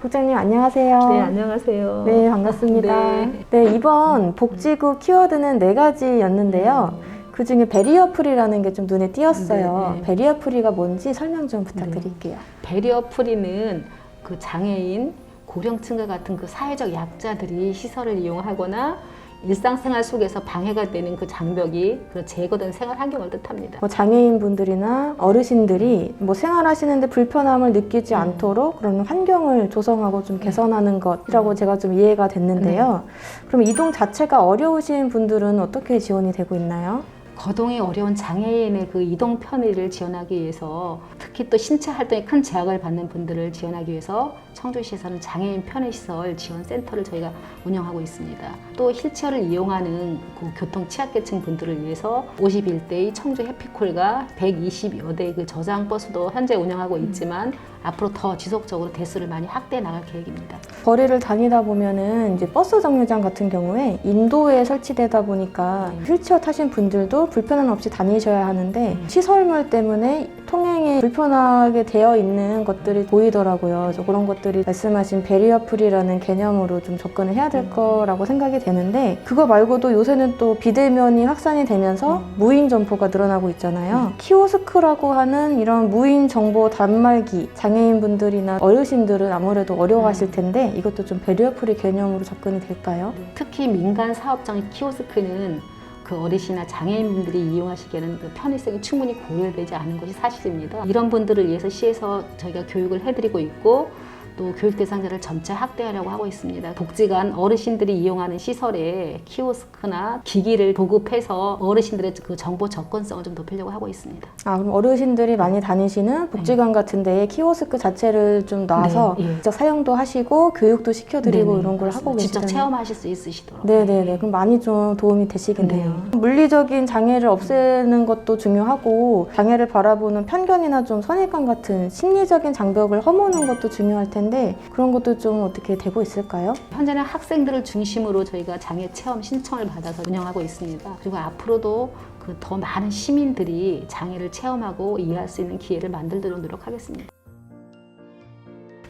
국장님 안녕하세요. 네, 안녕하세요. 네, 반갑습니다. 네, 이번 복지구 키워드는 4가지였는데요. 그 중에 베리어 프리라는 게 좀 눈에 띄었어요. 네. 베리어 프리가 뭔지 설명 좀 부탁드릴게요. 베리어 프리는 그 장애인, 고령층과 같은 그 사회적 약자들이 시설을 이용하거나 일상생활 속에서 방해가 되는 그 장벽이 제거된 생활 환경을 뜻합니다. 뭐 장애인분들이나 어르신들이 뭐 생활하시는데 불편함을 느끼지 않도록 그런 환경을 조성하고 좀 개선하는 것이라고 제가 좀 이해가 됐는데요. 그럼 이동 자체가 어려우신 분들은 어떻게 지원이 되고 있나요? 거동이 어려운 장애인의 그 이동 편의를 지원하기 위해서, 특히 또 신체 활동에 큰 제약을 받는 분들을 지원하기 위해서 청주시에서는 장애인 편의시설 지원센터를 저희가 운영하고 있습니다. 또 휠체어를 이용하는 그 교통 취약계층 분들을 위해서 51대의 청주 해피콜과 120여 대의 그 저장버스도 현재 운영하고 있지만 앞으로 더 지속적으로 대수를 많이 확대해 나갈 계획입니다. 거리를 다니다 보면은 이제 버스 정류장 같은 경우에 인도에 설치되다 보니까 휠체어 타신 분들도 불편함 없이 다니셔야 하는데 시설물 때문에 통행에 불편하게 되어 있는 것들이 보이더라고요. 그래서 그런 것들이 말씀하신 베리어 프리라는 개념으로 좀 접근을 해야 될 거라고 생각이 되는데, 그거 말고도 요새는 또 비대면이 확산이 되면서 무인 점포가 늘어나고 있잖아요. 키오스크라고 하는 이런 무인 정보 단말기, 장애인분들이나 어르신들은 아무래도 어려워하실 텐데 이것도 좀 베리어 프리 개념으로 접근이 될까요? 특히 민간 사업장의 키오스크는 그 어르신이나 장애인분들이 이용하시기에는 그 편의성이 충분히 고려되지 않은 것이 사실입니다. 이런 분들을 위해서 시에서 저희가 교육을 해드리고 있고, 또 교육 대상자를 점차 확대하려고 하고 있습니다. 복지관 어르신들이 이용하는 시설에 키오스크나 기기를 보급해서 어르신들의 그 정보 접근성을 좀 높이려고 하고 있습니다. 그럼 어르신들이 많이 다니시는 복지관 같은 데에 키오스크 자체를 좀 놔서 직접 사용도 하시고 교육도 시켜드리고 이런 걸 하고 계시잖아요. 직접 체험하실 수 있으시도록. 네네네. 그럼 많이 좀 도움이 되시겠네요. 물리적인 장애를 없애는 것도 중요하고, 장애를 바라보는 편견이나 좀 선입관 같은 심리적인 장벽을 허무는 것도 중요할 텐데 그런 것도 좀 어떻게 되고 있을까요? 현재는 학생들을 중심으로 저희가 장애 체험 신청을 받아서 운영하고 있습니다. 그리고 앞으로도 그 더 많은 시민들이 장애를 체험하고 이해할 수 있는 기회를 만들도록 노력하겠습니다.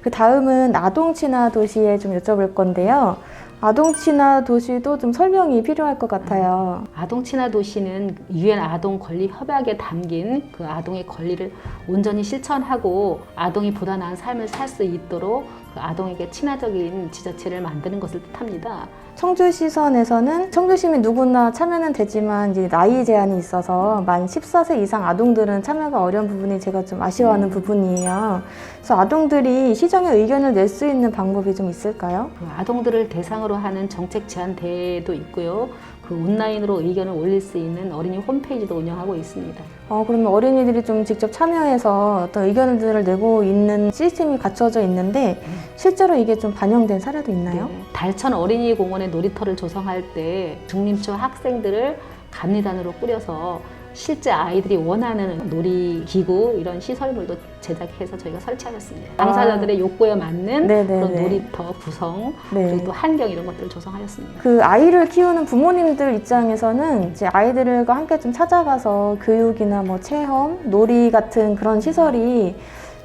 그 다음은 아동 친화 도시에 좀 여쭤볼 건데요. 아동 친화 도시도 좀 설명이 필요할 것 같아요. 아동 친화 도시는 유엔 아동 권리 협약에 담긴 그 아동의 권리를 온전히 실천하고 아동이 보다 나은 삶을 살 수 있도록 그 아동에게 친화적인 지자체를 만드는 것을 뜻합니다. 청주시선에서는 청주시민 누구나 참여는 되지만 이제 나이 제한이 있어서 만 14세 이상 아동들은 참여가 어려운 부분이 제가 좀 아쉬워하는 부분이에요. 그래서 아동들이 시정에 의견을 낼 수 있는 방법이 좀 있을까요? 그 아동들을 대상으로 하는 정책 제안 대회도 있고요. 그 온라인으로 의견을 올릴 수 있는 어린이 홈페이지도 운영하고 있습니다. 그러면 어린이들이 좀 직접 참여해서 어떤 의견들을 내고 있는 시스템이 갖춰져 있는데 실제로 이게 좀 반영된 사례도 있나요? 네. 달천 어린이 공원의 놀이터를 조성할 때 중림초 학생들을 감리단으로 꾸려서 실제 아이들이 원하는 놀이기구 이런 시설물도 제작해서 저희가 설치하였습니다. 당사자들의 욕구에 맞는 그런 놀이터 구성, 그리고 또 환경 이런 것들을 조성하였습니다. 그 아이를 키우는 부모님들 입장에서는 이제 아이들과 함께 좀 찾아가서 교육이나 뭐 체험, 놀이 같은 그런 시설이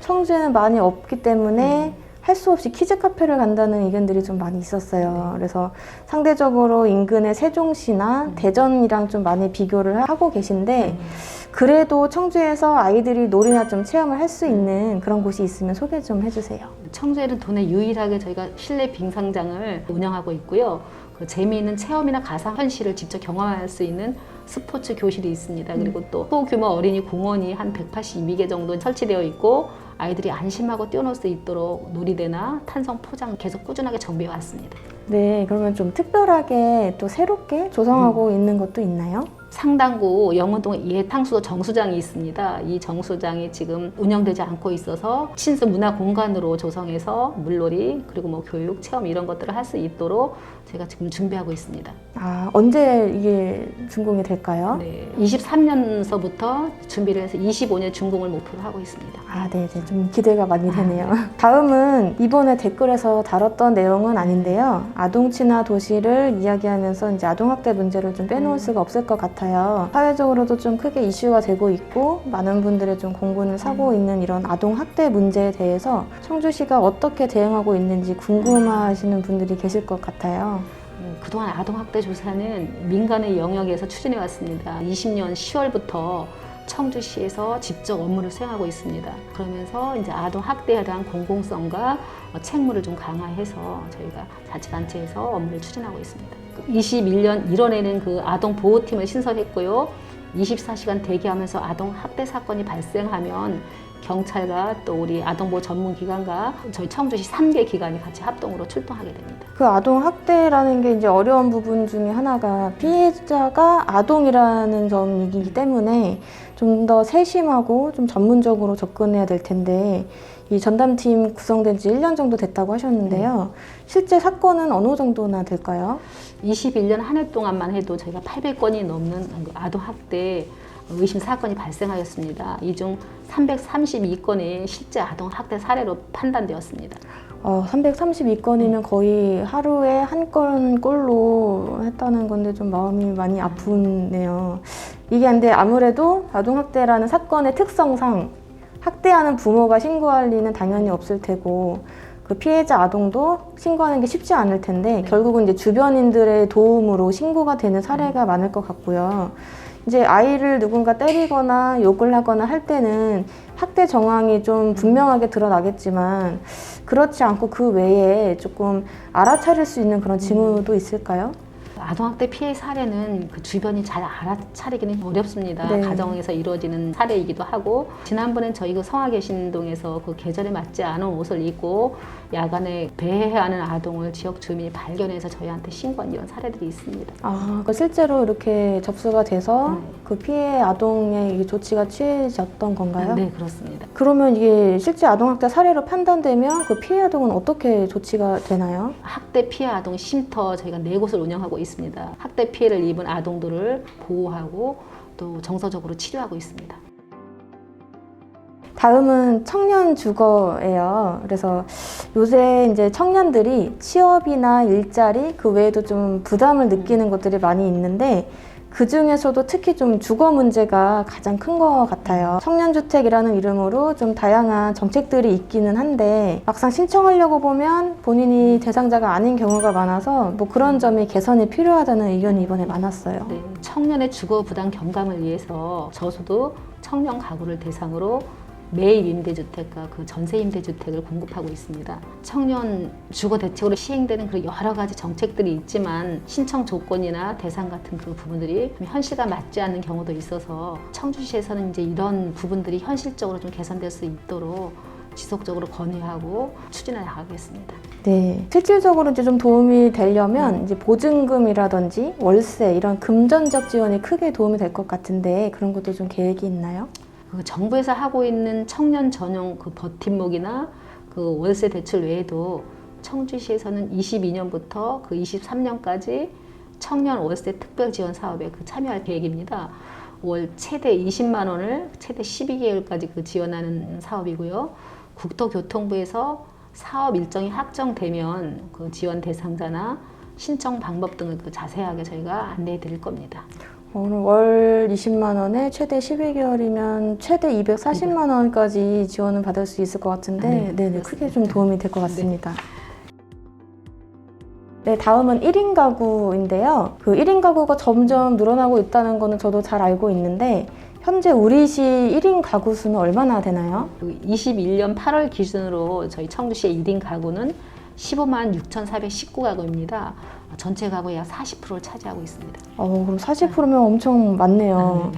청주에는 많이 없기 때문에 할 수 없이 키즈 카페를 간다는 의견들이 좀 많이 있었어요. 그래서 상대적으로 인근의 세종시나 대전이랑 좀 많이 비교를 하고 계신데 그래도 청주에서 아이들이 놀이나 좀 체험을 할 수 있는 그런 곳이 있으면 소개 좀 해주세요. 청주에는 도내 유일하게 저희가 실내 빙상장을 운영하고 있고요. 그 재미있는 체험이나 가상현실을 직접 경험할 수 있는 스포츠 교실이 있습니다. 그리고 또 소규모 어린이 공원이 한 182개 정도 설치되어 있고, 아이들이 안심하고 뛰어놀 수 있도록 놀이대나 탄성 포장 계속 꾸준하게 정비해 왔습니다. 네, 그러면 좀 특별하게 또 새롭게 조성하고 있는 것도 있나요? 상당구 영운동에 예탕수도 정수장이 있습니다. 이 정수장이 지금 운영되지 않고 있어서 친수 문화 공간으로 조성해서 물놀이 그리고 뭐 교육, 체험 이런 것들을 할 수 있도록 제가 지금 준비하고 있습니다. 언제 이게 준공이 될까요? 네, 23년서부터 준비를 해서 25년 준공을 목표로 하고 있습니다. 네, 좀 기대가 많이 되네요. 다음은 이번에 댓글에서 다뤘던 내용은 아닌데요. 아동 친화 도시를 이야기하면서 이제 아동학대 문제를 좀 빼놓을 수가 없을 것 같아요. 같아요. 사회적으로도 좀 크게 이슈가 되고 있고 많은 분들의 좀 공분을 사고 있는 이런 아동 학대 문제에 대해서 청주시가 어떻게 대응하고 있는지 궁금하시는 분들이 계실 것 같아요. 그동안 아동학대 조사는 민간의 영역에서 추진해 왔습니다. 20년 10월부터 청주시에서 직접 업무를 수행하고 있습니다. 그러면서 이제 아동학대에 대한 공공성과 책무를 좀 강화해서 저희가 자치단체에서 업무를 추진하고 있습니다. 21년 1월에는 그 아동보호팀을 신설했고요. 24시간 대기하면서 아동학대 사건이 발생하면 경찰과 또 우리 아동보호 전문기관과 저희 청주시 3개 기관이 같이 합동으로 출동하게 됩니다. 그 아동 학대라는 게 이제 어려운 부분 중에 하나가 피해자가 아동이라는 점이기 때문에 좀 더 세심하고 좀 전문적으로 접근해야 될 텐데 이 전담팀 구성된 지 1년 정도 됐다고 하셨는데요. 실제 사건은 어느 정도나 될까요? 21년 한 해 동안만 해도 저희가 800건이 넘는 아동학대 의심 사건이 발생하였습니다. 이 중 332건이 실제 아동학대 사례로 판단되었습니다. 332건이면 거의 하루에 한 건꼴로 했다는 건데 좀 마음이 많이 아프네요. 이게 근데 아무래도 아동학대라는 사건의 특성상 학대하는 부모가 신고할 리는 당연히 없을 테고 그 피해자 아동도 신고하는 게 쉽지 않을 텐데 결국은 이제 주변인들의 도움으로 신고가 되는 사례가 많을 것 같고요. 이제 아이를 누군가 때리거나 욕을 하거나 할 때는 학대 정황이 좀 분명하게 드러나겠지만 그렇지 않고 그 외에 조금 알아차릴 수 있는 그런 징후도 있을까요? 아동학대 피해 사례는 그 주변이 잘 알아차리기는 어렵습니다. 네. 가정에서 이루어지는 사례이기도 하고 지난번엔 저희 그 성화계신동에서 그 계절에 맞지 않은 옷을 입고 야간에 배회하는 아동을 지역 주민이 발견해서 저희한테 신고한 이런 사례들이 있습니다. 그 실제로 이렇게 접수가 돼서 그 피해 아동의 조치가 취해졌던 건가요? 네, 그렇습니다. 그러면 이게 실제 아동학대 사례로 판단되면 그 피해 아동은 어떻게 조치가 되나요? 학대 피해 아동 쉼터 저희가 4곳을 운영하고 있습니다. 학대 피해를 입은 아동들을 보호하고 또 정서적으로 치료하고 있습니다. 다음은 청년 주거예요. 그래서 요새 이제 청년들이 취업이나 일자리 그 외에도 좀 부담을 느끼는 것들이 많이 있는데 그 중에서도 특히 좀 주거 문제가 가장 큰 것 같아요. 청년주택이라는 이름으로 좀 다양한 정책들이 있기는 한데 막상 신청하려고 보면 본인이 대상자가 아닌 경우가 많아서 뭐 그런 점이 개선이 필요하다는 의견이 이번에 많았어요. 네, 청년의 주거 부담 경감을 위해서 저수도 청년 가구를 대상으로 매입 임대주택과 그 전세 임대주택을 공급하고 있습니다. 청년 주거 대책으로 시행되는 그런 여러 가지 정책들이 있지만 신청 조건이나 대상 같은 그 부분들이 좀 현실과 맞지 않는 경우도 있어서 청주시에서는 이제 이런 부분들이 현실적으로 좀 개선될 수 있도록 지속적으로 건의하고 추진해 나가겠습니다. 네, 실질적으로 이제 좀 도움이 되려면 이제 보증금이라든지 월세 이런 금전적 지원이 크게 도움이 될 것 같은데 그런 것도 좀 계획이 있나요? 그 정부에서 하고 있는 청년 전용 그 버팀목이나 그 월세 대출 외에도 청주시에서는 22년부터 그 23년까지 청년 월세 특별 지원 사업에 그 참여할 계획입니다. 월 최대 20만 원을 최대 12개월까지 그 지원하는 사업이고요. 국토교통부에서 사업 일정이 확정되면 그 지원 대상자나 신청 방법 등을 그 자세하게 저희가 안내해 드릴 겁니다. 오늘 월 20만 원에 최대 12개월이면 최대 240만 원까지 지원을 받을 수 있을 것 같은데 네네, 크게 좀 도움이 될 것 같습니다. 네, 다음은 1인 가구인데요. 그 1인 가구가 점점 늘어나고 있다는 거는 저도 잘 알고 있는데 현재 우리시 1인 가구 수는 얼마나 되나요? 21년 8월 기준으로 저희 청주시의 1인 가구는 15만 6,419가구입니다. 전체 가구의 약 40%를 차지하고 있습니다. 그럼 40%면 엄청 많네요.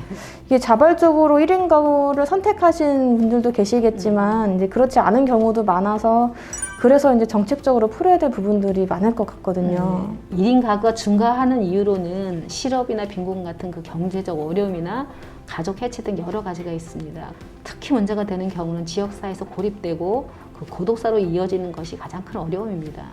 이게 자발적으로 1인 가구를 선택하신 분들도 계시겠지만 이제 그렇지 않은 경우도 많아서 그래서 이제 정책적으로 풀어야 될 부분들이 많을 것 같거든요. 1인 가구가 증가하는 이유로는 실업이나 빈곤 같은 그 경제적 어려움이나 가족 해체 등 여러 가지가 있습니다. 특히 문제가 되는 경우는 지역사회에서 고립되고 그 고독사로 이어지는 것이 가장 큰 어려움입니다.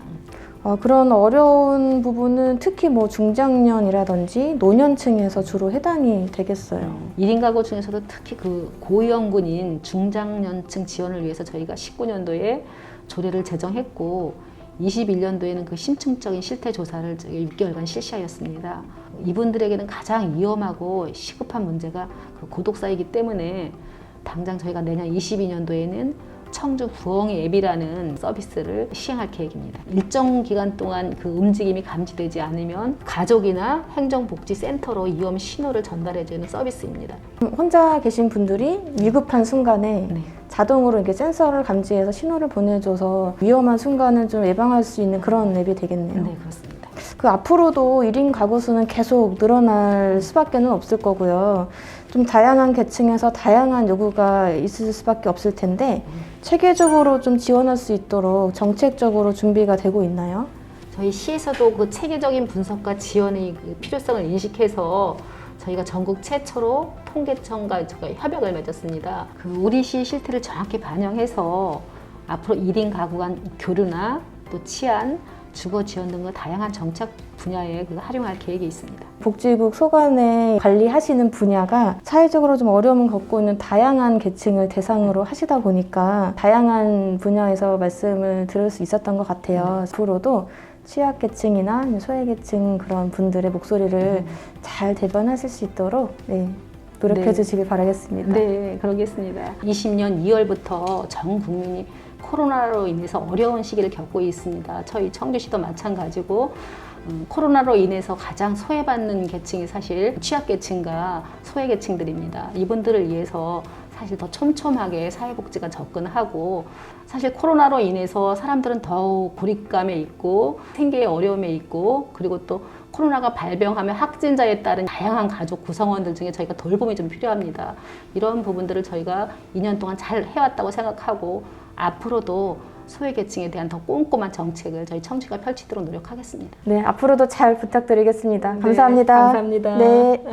그런 어려운 부분은 특히 뭐 중장년이라든지 노년층에서 주로 해당이 되겠어요. 1인 가구 중에서도 특히 그 고위험군인 중장년층 지원을 위해서 저희가 19년도에 조례를 제정했고 21년도에는 그 심층적인 실태 조사를 6개월간 실시하였습니다. 이분들에게는 가장 위험하고 시급한 문제가 그 고독사이기 때문에 당장 저희가 내년 22년도에는 청주 부엉이 앱이라는 서비스를 시행할 계획입니다. 일정 기간 동안 그 움직임이 감지되지 않으면 가족이나 행정복지센터로 위험 신호를 전달해주는 서비스입니다. 혼자 계신 분들이 위급한 순간에 네. 자동으로 이렇게 센서를 감지해서 신호를 보내줘서 위험한 순간을 좀 예방할 수 있는 그런 앱이 되겠네요. 네, 그렇습니다. 그 앞으로도 1인 가구 수는 계속 늘어날 수밖에 없을 거고요. 좀 다양한 계층에서 다양한 요구가 있을 수밖에 없을 텐데 체계적으로 좀 지원할 수 있도록 정책적으로 준비가 되고 있나요? 저희 시에서도 그 체계적인 분석과 지원의 그 필요성을 인식해서 저희가 전국 최초로 통계청과 협약을 맺었습니다. 그 우리 시의 실태를 정확히 반영해서 앞으로 1인 가구 간 교류나 또 치안, 주거 지원 등의 다양한 정책 분야에 활용할 계획이 있습니다. 복지국 소관에 관리하시는 분야가 사회적으로 좀 어려움을 겪고 있는 다양한 계층을 대상으로 하시다 보니까 다양한 분야에서 말씀을 들을 수 있었던 것 같아요. 앞으로도 취약계층이나 소외계층 그런 분들의 목소리를 잘 대변하실 수 있도록 노력해 네. 주시길 바라겠습니다. 네, 그러겠습니다. 20년 2월부터 전 국민이 코로나로 인해서 어려운 시기를 겪고 있습니다. 저희 청주시도 마찬가지고 코로나로 인해서 가장 소외받는 계층이 사실 취약계층과 소외계층들입니다. 이분들을 위해서 사실 더 촘촘하게 사회복지가 접근하고 사실 코로나로 인해서 사람들은 더욱 고립감에 있고 생계의 어려움에 있고 그리고 또 코로나가 발병하면 확진자에 따른 다양한 가족 구성원들 중에 저희가 돌봄이 좀 필요합니다. 이런 부분들을 저희가 2년 동안 잘 해왔다고 생각하고 앞으로도 소외계층에 대한 더 꼼꼼한 정책을 저희 청주가 펼치도록 노력하겠습니다. 네, 앞으로도 잘 부탁드리겠습니다. 네, 감사합니다. 감사합니다. 네.